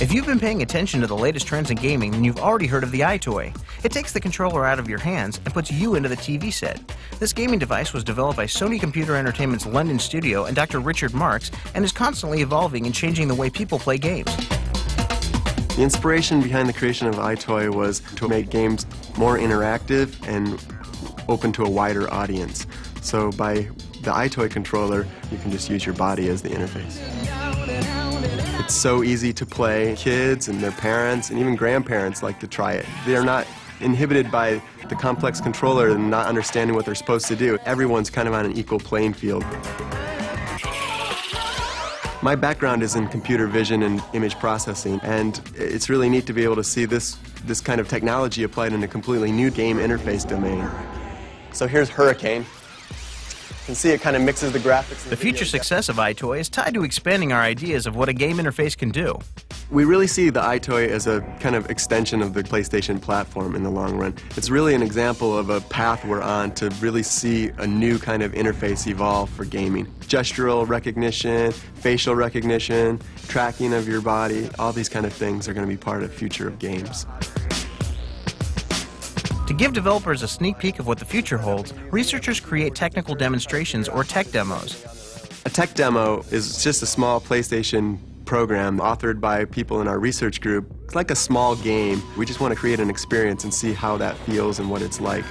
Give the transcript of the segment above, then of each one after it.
If you've been paying attention to the latest trends in gaming, then you've already heard of the EyeToy. It takes the controller out of your hands and puts you into the TV set. This gaming device was developed by Sony Computer Entertainment's London studio and Dr. Richard Marks, and is constantly evolving and changing the way people play games. The inspiration behind the creation of EyeToy was to make games more interactive and open to a wider audience. So by the EyeToy controller, you can just use your body as the interface. It's so easy to play. Kids and their parents and even grandparents like to try it. They're not inhibited by the complex controller and not understanding what they're supposed to do. Everyone's kind of on an equal playing field. My background is in computer vision and image processing, and it's really neat to be able to see this kind of technology applied in a completely new game interface domain. So here's Hurricane. You can see it kind of mixes the graphics. The future success of EyeToy is tied to expanding our ideas of what a game interface can do. We really see the EyeToy as a kind of extension of the PlayStation platform in the long run. It's really an example of a path we're on to really see a new kind of interface evolve for gaming. Gestural recognition, facial recognition, tracking of your body, all these kind of things are going to be part of the future of games. To give developers a sneak peek of what the future holds, researchers create technical demonstrations or tech demos. A tech demo is just a small PlayStation program authored by people in our research group. It's like a small game. We just want to create an experience and see how that feels and what it's like.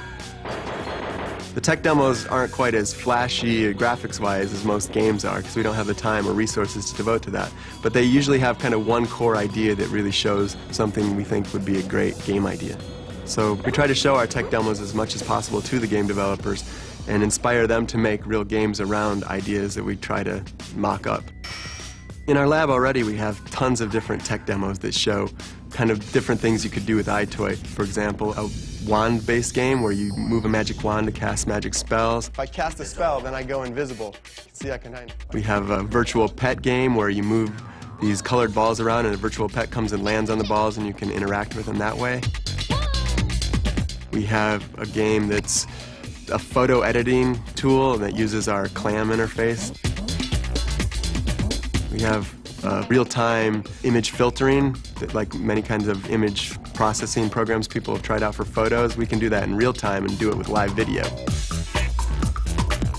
The tech demos aren't quite as flashy graphics-wise as most games are because we don't have the time or resources to devote to that. But they usually have kind of one core idea that really shows something we think would be a great game idea. So we try to show our tech demos as much as possible to the game developers and inspire them to make real games around ideas that we try to mock up. In our lab already we have tons of different tech demos that show kind of different things you could do with EyeToy. For example, a wand-based game where you move a magic wand to cast magic spells. If I cast a spell, then I go invisible. See, I can hide. We have a virtual pet game where you move these colored balls around and a virtual pet comes and lands on the balls and you can interact with them that way. We have a game that's a photo editing tool that uses our CLAM interface. We have real-time image filtering, that, like many kinds of image processing programs people have tried out for photos. We can do that in real time and do it with live video.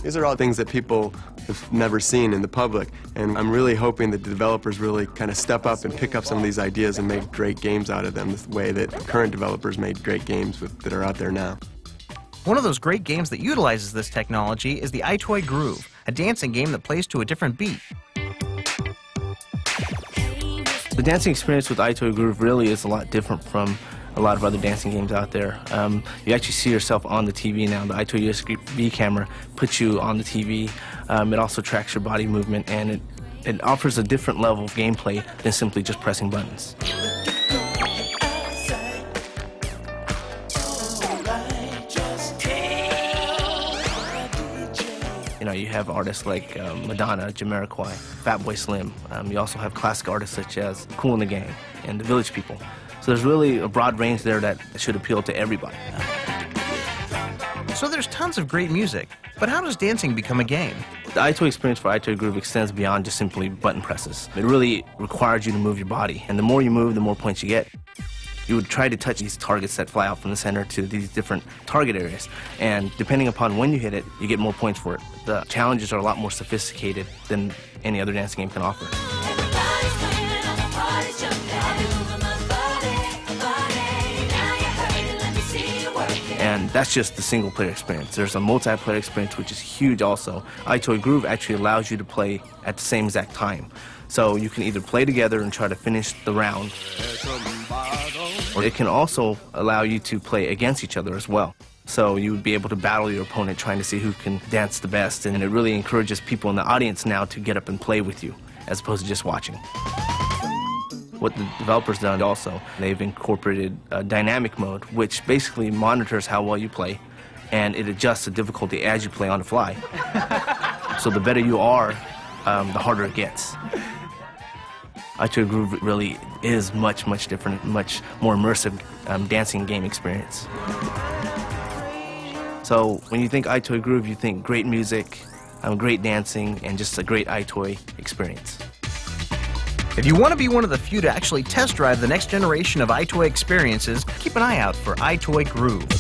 These are all things that people have never seen in the public, and I'm really hoping that the developers really kind of step up and pick up some of these ideas and make great games out of them the way that current developers made great games that are out there now. One of those great games that utilizes this technology is the EyeToy Groove, a dancing game that plays to a different beat. The dancing experience with EyeToy Groove really is a lot different from a lot of other dancing games out there. You actually see yourself on the TV now. The EyeToy USB camera puts you on the TV. It also tracks your body movement, and it offers a different level of gameplay than simply just pressing buttons. You know, you have artists like Madonna, Jamiroquai, Fatboy Slim. You also have classic artists such as Kool and the Gang and the Village People. So there's really a broad range there that should appeal to everybody. So there's tons of great music, but how does dancing become a game? The EyeToy experience for EyeToy Groove extends beyond just simply button presses. It really requires you to move your body, and the more you move, the more points you get. You would try to touch these targets that fly out from the center to these different target areas, and depending upon when you hit it, you get more points for it. The challenges are a lot more sophisticated than any other dancing game can offer. And that's just the single-player experience. There's a multiplayer experience, which is huge also. EyeToy Groove actually allows you to play at the same exact time. So you can either play together and try to finish the round, or it can also allow you to play against each other as well. So you would be able to battle your opponent trying to see who can dance the best, and it really encourages people in the audience now to get up and play with you, as opposed to just watching. What the developers done also, they've incorporated a dynamic mode, which basically monitors how well you play, and it adjusts the difficulty as you play on the fly. So the better you are, the harder it gets. EyeToy Groove really is much different, much more immersive dancing game experience. So when you think EyeToy Groove, you think great music, great dancing, and just a great EyeToy experience. If you want to be one of the few to actually test drive the next generation of EyeToy experiences, keep an eye out for EyeToy Groove.